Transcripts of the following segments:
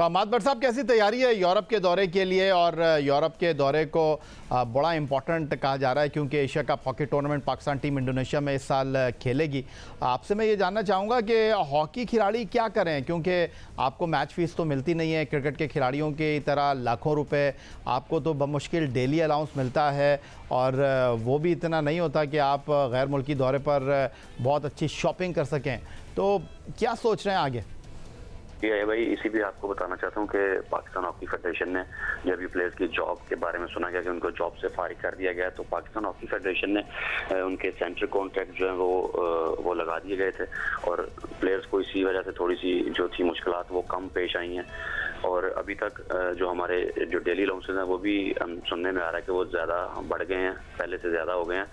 तो अहमद भट्ट साहब, कैसी तैयारी है यूरोप के दौरे के लिए? और यूरोप के दौरे को बड़ा इम्पोर्टेंट कहा जा रहा है क्योंकि Asia cup hockey tournament Pakistan team Indonesia में इस साल खेलेगी। आपसे मैं ये जानना चाहूँगा कि हॉकी खिलाड़ी क्या करें, क्योंकि आपको मैच फीस तो मिलती नहीं है क्रिकेट के खिलाड़ियों की तरह लाखों रुपए, आपको तो बमुश्किल डेली अलाउंस मिलता है और वो भी इतना नहीं होता कि आप गैर मुल्की दौरे पर बहुत अच्छी शॉपिंग कर सकें। तो क्या सोच रहे हैं आगे? ये भाई, इसी भी आपको बताना चाहता हूँ कि पाकिस्तान हॉकी फेडरेशन ने जब भी प्लेयर्स की जॉब के बारे में सुना गया कि उनको जॉब से फारिग कर दिया गया, तो पाकिस्तान हॉकी फेडरेशन ने उनके सेंट्रल कॉन्ट्रैक्ट जो है वो लगा दिए गए थे और प्लेयर्स को इसी वजह से थोड़ी सी जो थी मुश्किलात वो कम पेश आई हैं। और अभी तक जो हमारे जो डेली अलाउंसेस हैं वो भी हम सुनने में आ रहा है कि वो ज़्यादा बढ़ गए हैं, पहले से ज़्यादा हो गए हैं।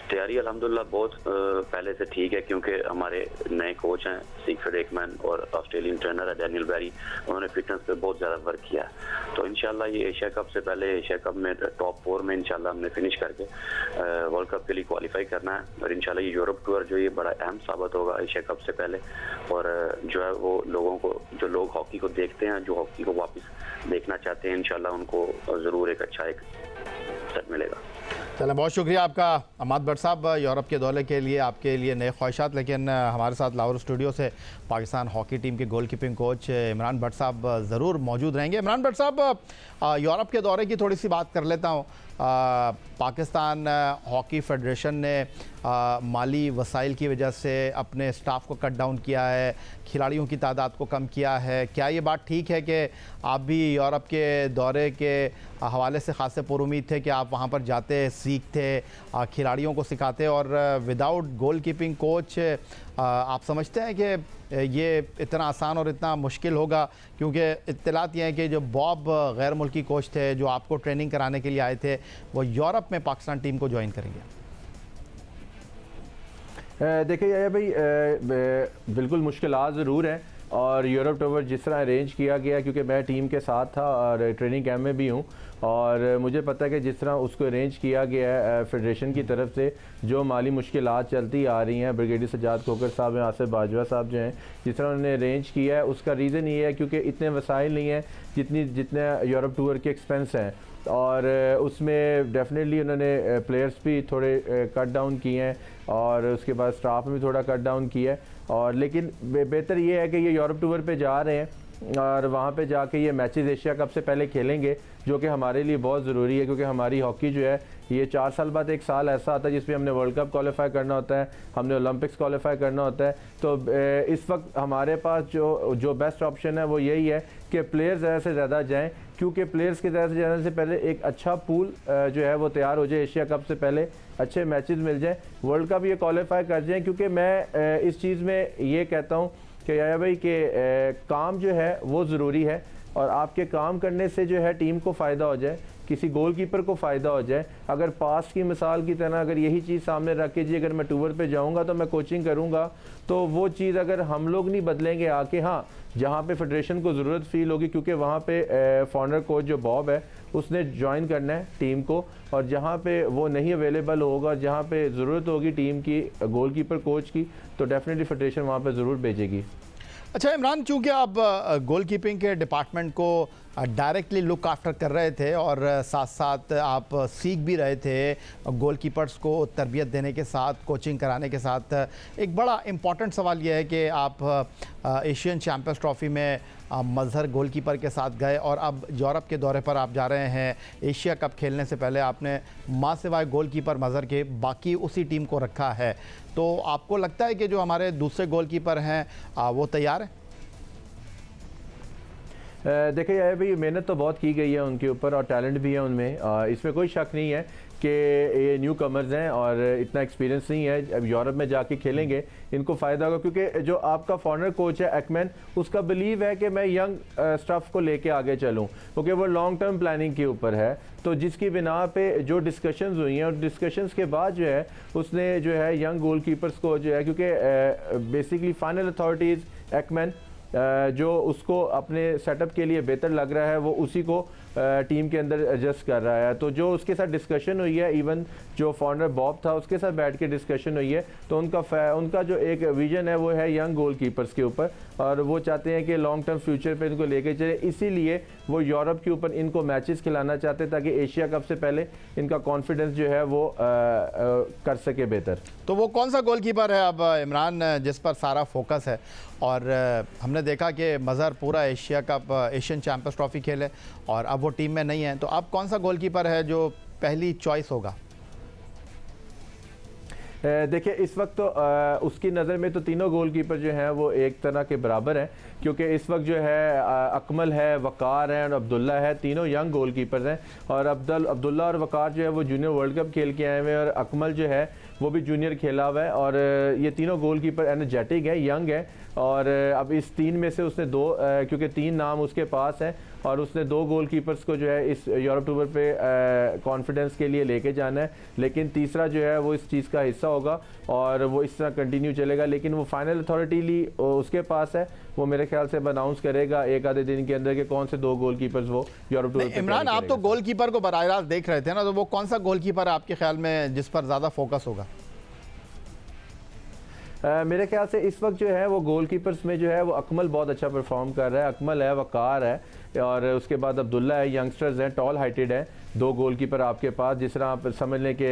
तैयारी अल्हम्दुलिल्लाह बहुत पहले से ठीक है क्योंकि हमारे नए कोच हैं सिगफ्रीड एकमैन और ऑस्ट्रेलियन ट्रेनर है डैनियल बैरी, उन्होंने फिटनेस पे बहुत ज़्यादा वर्क किया है। तो इंशाल्लाह ये एशिया कप से पहले एशिया कप में टॉप 4 में इंशाल्लाह हमने फिनिश करके वर्ल्ड कप के लिए क्वालिफाई करना है और इंशाल्लाह ये यूरोप टूर जो ये बड़ा अहम साबित होगा एशिया कप से पहले। और जो है वो लोगों को, जो लोग हॉकी को देखते हैं, जो हॉकी को वापस देखना चाहते हैं, इंशाल्लाह उनको ज़रूर एक अच्छा एक सेट मिलेगा। चलें, बहुत शुक्रिया आपका अहमद भट्ट साहब। यूरोप के दौरे के लिए आपके लिए नए ख्वाहिशात, लेकिन हमारे साथ लाहौर स्टूडियो से पाकिस्तान हॉकी टीम के गोल कीपिंग कोच इमरान भट्ट साहब ज़रूर मौजूद रहेंगे। इमरान भट्ट साहब, यूरोप के दौरे की थोड़ी सी बात कर लेता हूँ। पाकिस्तान हॉकी फेडरेशन ने माली वसाइल की वजह से अपने स्टाफ को कट डाउन किया है, खिलाड़ियों की तादाद को कम किया है। क्या ये बात ठीक है कि आप भी यूरोप के दौरे के हवाले से ख़ासे पुरुमीद थे कि आप वहाँ पर जाते, सीखते, खिलाड़ियों को सिखाते और विदाउट गोल कीपिंग कोच आप समझते हैं कि ये इतना आसान और इतना मुश्किल होगा? क्योंकि इत्तलात ये हैं कि जो बॉब गैर मुल्की कोच थे जो आपको ट्रेनिंग कराने के लिए आए थे, वो यूरोप में पाकिस्तान टीम को ज्वाइन करेंगे। देखिए याया भाई, बिल्कुल मुश्किलात ज़रूर हैं और यूरोप टूर जिस तरह अरेंज किया गया, क्योंकि मैं टीम के साथ था और ट्रेनिंग कैंप में भी हूँ और मुझे पता है कि जिस तरह उसको अरेंज किया गया है फेडरेशन की तरफ से, जो माली मुश्किलात चलती आ रही हैं, ब्रिगेडियर सज्जाद खोकर साहब हैं, आसिफ बाजवा साहब जो हैं, जिस तरह उन्होंने अरेंज किया है, उसका रीज़न ये है क्योंकि इतने वसाइल नहीं हैं जितने यूरोप टूर के एक्सपेंस हैं और उसमें डेफिनेटली उन्होंने प्लेयर्स भी थोड़े कट डाउन किए हैं और उसके बाद स्टाफ में भी थोड़ा कट डाउन किया है। और लेकिन बेहतर ये है कि ये यूरोप टूर पे जा रहे हैं और वहाँ पे जाके ये मैचेस एशिया कप से पहले खेलेंगे, जो कि हमारे लिए बहुत ज़रूरी है क्योंकि हमारी हॉकी जो है ये 4 साल बाद एक साल ऐसा आता है जिसमें हमने वर्ल्ड कप क्वालिफाई करना होता है, हमने ओलंपिक्स क्वालिफाई करना होता है। तो इस वक्त हमारे पास जो बेस्ट ऑप्शन है वो यही है कि प्लेयर्स ज़्यादा से ज़्यादा जाएँ, क्योंकि प्लेयर्स के ज़्यादा से जाने से पहले एक अच्छा पूल जो है वो तैयार हो जाए, एशिया कप से पहले अच्छे मैचेस मिल जाएँ, वर्ल्ड कप ये क्वालिफाई कर जाएँ। क्योंकि मैं इस चीज़ में ये कहता हूँ कि याया भाई कि काम जो है वो ज़रूरी है और आपके काम करने से जो है टीम को फ़ायदा हो जाए, किसी गोलकीपर को फ़ायदा हो जाए। अगर पास्ट की मिसाल की तरह अगर यही चीज़ सामने रख के जी अगर मैं टूर पे जाऊंगा तो मैं कोचिंग करूंगा, तो वो चीज़ अगर हम लोग नहीं बदलेंगे आके, हाँ जहाँ पे फेडरेशन को ज़रूरत फील होगी, क्योंकि वहाँ पे फॉरनर कोच जो बॉब है उसने ज्वाइन करना है टीम को, और जहाँ पे वो नहीं अवेलेबल होगा, जहाँ पे ज़रूरत होगी टीम की गोलकीपर कोच की, तो डेफिनेटली फेडरेशन वहाँ पर ज़रूर भेजेगी। अच्छा इमरान, चूँकि आप गोल कीपिंग के डिपार्टमेंट को डायरेक्टली लुक आफ्टर कर रहे थे और साथ साथ आप सीख भी रहे थे, गोल कीपर्स को तरबियत देने के साथ, कोचिंग कराने के साथ, एक बड़ा इम्पॉर्टेंट सवाल यह है कि आप एशियन चैम्पियंस ट्रॉफ़ी में मज़हर गोलकीपर के साथ गए और अब यूरोप के दौरे पर आप जा रहे हैं। एशिया कप खेलने से पहले आपने मां सिवाय गोलकीपर मज़हर के बाकी उसी टीम को रखा है, तो आपको लगता है कि जो हमारे दूसरे गोलकीपर हैं वो तैयार हैं? देखिए यार भाई, मेहनत तो बहुत की गई है उनके ऊपर और टैलेंट भी है उनमें, इसमें कोई शक नहीं है कि ये न्यू कमर्स हैं और इतना एक्सपीरियंस नहीं है। अब यूरोप में जाके खेलेंगे इनको फ़ायदा होगा, क्योंकि जो आपका फॉरनर कोच है एकमैन, उसका बिलीव है कि मैं यंग स्टाफ को लेके आगे चलूं, क्योंकि वो लॉन्ग टर्म प्लानिंग के ऊपर है। तो जिसकी बिना पे जो डिस्कशंस हुई हैं और डिस्कशंस के बाद जो है उसने जो है यंग गोल कीपर्स को जो है, क्योंकि बेसिकली फाइनल अथॉरिटीज़ एकमैन जो उसको अपने सेटअप के लिए बेहतर लग रहा है वो उसी को टीम के अंदर एडजस्ट कर रहा है। तो जो उसके साथ डिस्कशन हुई है, इवन जो फॉरनर बॉब था उसके साथ बैठ के डिस्कशन हुई है, तो उनका जो एक विजन है वो है यंग गोल कीपर्स के ऊपर, और वो चाहते हैं कि लॉन्ग टर्म फ्यूचर पे इनको लेके चले, इसीलिए वो यूरोप के ऊपर इनको मैचेस खिलाना चाहते हैं ताकि एशिया कप से पहले इनका कॉन्फिडेंस जो है वो कर सके बेहतर। तो वो कौन सा गोलकीपर है अब इमरान जिस पर सारा फोकस है? और हमने देखा कि मज़हर पूरा Asia cup Asian champions trophy खेले और अब वो टीम में नहीं है, तो अब कौन सा गोलकीपर है जो पहली चॉइस होगा? देखिए इस वक्त तो उसकी नज़र में तो तीनों गोलकीपर जो हैं वो एक तरह के बराबर हैं, क्योंकि इस वक्त जो है अकमल है, वकार है और अब्दुल्ला है, तीनों यंग गोलकीपर्स हैं। और अब्दुल्ला और वकार जो है वो जूनियर वर्ल्ड कप खेल के आए हुए हैं और अकमल जो है वो भी जूनियर खेला हुआ है। और ये तीनों गोलकीपर एनर्जेटिक है, यंग है। और अब इस तीन में से उसने दो, क्योंकि तीन नाम उसके पास हैं और उसने दो गोलकीपर्स को जो है इस यूरोप टूर पे कॉन्फिडेंस के लिए लेके जाना है, लेकिन तीसरा जो है वो इस चीज़ का हिस्सा होगा और वो इस तरह कंटिन्यू चलेगा। लेकिन वो फाइनल अथॉरिटी उसके पास है, वो मेरे ख्याल से अनाउंस करेगा एक आधे दिन के अंदर कि कौन से दो गोलकीपर्स वो यूरोप टूर पे। इमरान, आप तो गोलकीपर को बराह रास्त देख रहे थे ना, तो वो कौन सा गोलकीपर है आपके ख्याल में जिस पर ज़्यादा फोकस होगा? मेरे ख्याल से इस वक्त जो है वो गोलकीपर्स में जो है वो अकमल बहुत अच्छा परफॉर्म कर रहा है। अकमल है, वकार है और उसके बाद अब्दुल्ला है, यंगस्टर्स हैं, टॉल हाइटेड है। दो गोलकीपर आपके पास, जिस तरह आप समझ लें कि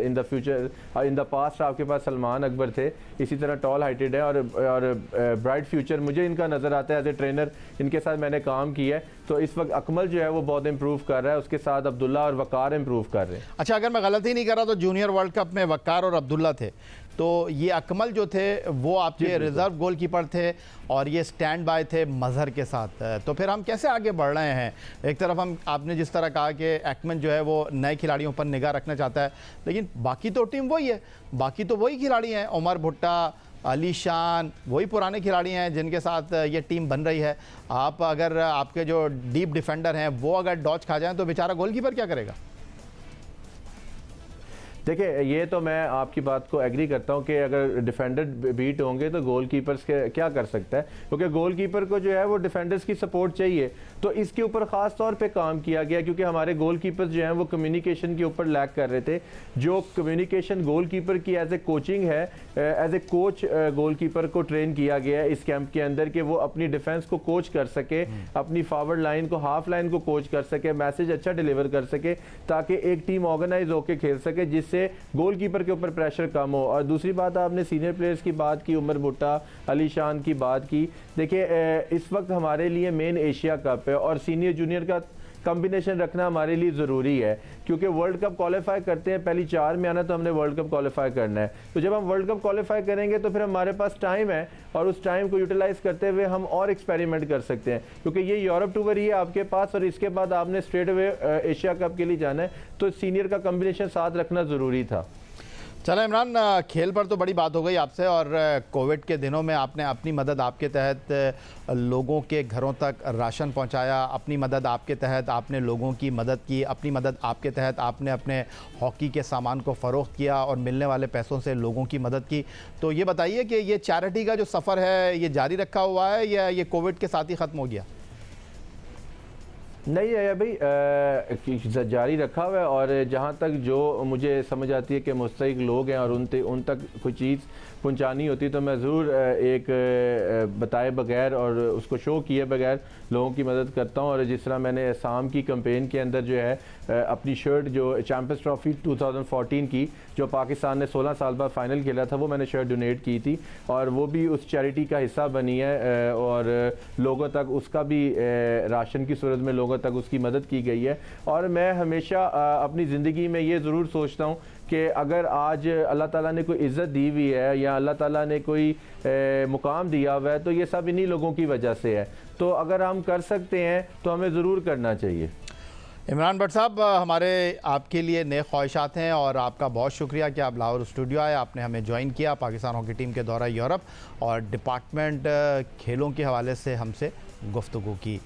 in the future in the past आपके पास सलमान अकबर थे, इसी तरह टॉल हाइटेड है और ब्राइट फ्यूचर मुझे इनका नज़र आता है। एज ए ट्रेनर इनके साथ मैंने काम किया है, तो इस वक्त अकमल जो है वो बहुत इंप्रूव कर रहा है, उसके साथ अब्दुल्ला और वकार इंप्रूव कर रहे हैं। अच्छा, अगर मैं गलती नहीं कर रहा तो जूनियर वर्ल्ड कप में वकार और अब्दुल्ला थे, तो ये अकमल जो थे वो आपके रिजर्व गोलकीपर थे और ये स्टैंड बाय थे मज़हर के साथ। तो फिर हम कैसे आगे बढ़ रहे हैं? एक तरफ हम, आपने जिस तरह कहा कि एक्मन जो है वो नए खिलाड़ियों पर निगाह रखना चाहता है, लेकिन बाकी तो टीम वही है, बाकी तो वही खिलाड़ी हैं, उमर भुट्टा, अली शान, वही पुराने खिलाड़ी हैं जिनके साथ ये टीम बन रही है। आप अगर आपके जो डीप डिफेंडर हैं वो अगर डॉच खा जाएँ तो बेचारा गोलकीपर क्या करेगा? देखिए ये तो मैं आपकी बात को एग्री करता हूँ कि अगर डिफेंडर बीट होंगे तो गोलकीपर्स के क्या कर सकता है, क्योंकि गोलकीपर को जो है वो डिफेंडर्स की सपोर्ट चाहिए। तो इसके ऊपर ख़ास तौर पे काम किया गया, क्योंकि हमारे गोलकीपर्स जो हैं वो कम्युनिकेशन के ऊपर लैक कर रहे थे। जो कम्युनिकेशन गोलकीपर की एज ए कोचिंग है, एज ए कोच गोलकीपर को ट्रेन किया गया है इस कैंप के अंदर कि वो अपनी डिफेंस को कोच कर सके, अपनी फॉरवर्ड लाइन को, हाफ लाइन को कोच कर सके, मैसेज अच्छा डिलीवर कर सके, ताकि एक टीम ऑर्गेनाइज होकर खेल सके, जिससे गोलकीपर के ऊपर प्रेशर कम हो। और दूसरी बात, आपने सीनियर प्लेयर्स की बात की, उमर भुट्टा, अली शान की बात की। देखिए इस वक्त हमारे लिए मेन एशिया कप है और सीनियर जूनियर का कॉम्बिनेशन रखना हमारे लिए ज़रूरी है, क्योंकि वर्ल्ड कप क्वालिफाई करते हैं, पहली चार में आना तो हमने वर्ल्ड कप क्वालिफाई करना है। तो जब हम वर्ल्ड कप क्वालिफाई करेंगे तो फिर हमारे पास टाइम है और उस टाइम को यूटिलाइज करते हुए हम और एक्सपेरिमेंट कर सकते हैं, क्योंकि ये यूरोप टूर ही है आपके पास और इसके बाद आपने स्ट्रेट अवे एशिया कप के लिए जाना है, तो सीनियर का कॉम्बिनेशन साथ रखना ज़रूरी था। चलो इमरान, खेल पर तो बड़ी बात हो गई आपसे, और कोविड के दिनों में आपने अपनी मदद आपके तहत लोगों के घरों तक राशन पहुंचाया, अपनी मदद आपके तहत आपने लोगों की मदद की, अपनी मदद आपके तहत आपने अपने हॉकी के सामान को फ़रोख्त किया और मिलने वाले पैसों से लोगों की मदद की। तो ये बताइए कि ये चैरिटी का जो सफ़र है ये जारी रखा हुआ है या ये कोविड के साथ ही ख़त्म हो गया? नहीं है भाई, जारी रखा हुआ है। और जहाँ तक जो मुझे समझ आती है कि मुस्तहिक लोग हैं और उन तक कोई चीज़ पहुँचानी होती तो मैं ज़रूर एक बताए बगैर और उसको शो किए बगैर लोगों की मदद करता हूँ। और जिस तरह मैंने असम की कैंपेन के अंदर जो है अपनी शर्ट, जो चैंपियंस ट्रॉफी 2014 की, जो पाकिस्तान ने 16 साल बाद फाइनल खेला था, वो मैंने शर्ट डोनेट की थी और वो भी उस चैरिटी का हिस्सा बनी है और लोगों तक उसका भी राशन की सूरत में लोगों तक उसकी मदद की गई है। और मैं हमेशा अपनी ज़िंदगी में ये ज़रूर सोचता हूँ कि अगर आज अल्लाह ताला ने कोई इज़्ज़त दी हुई है या अल्लाह ताला ने कोई मुकाम दिया हुआ है तो ये सब इन्हीं लोगों की वजह से है। तो अगर हम कर सकते हैं तो हमें ज़रूर करना चाहिए। इमरान भट्ट साहब, हमारे आपके लिए नए ख्वाहिशात हैं और आपका बहुत शुक्रिया कि आप लाहौर स्टूडियो आए, आपने हमें ज्वाइन किया पाकिस्तान हॉकी टीम के दौरा यूरोप और डिपार्टमेंट खेलों के हवाले से हमसे गुफ्तगू की।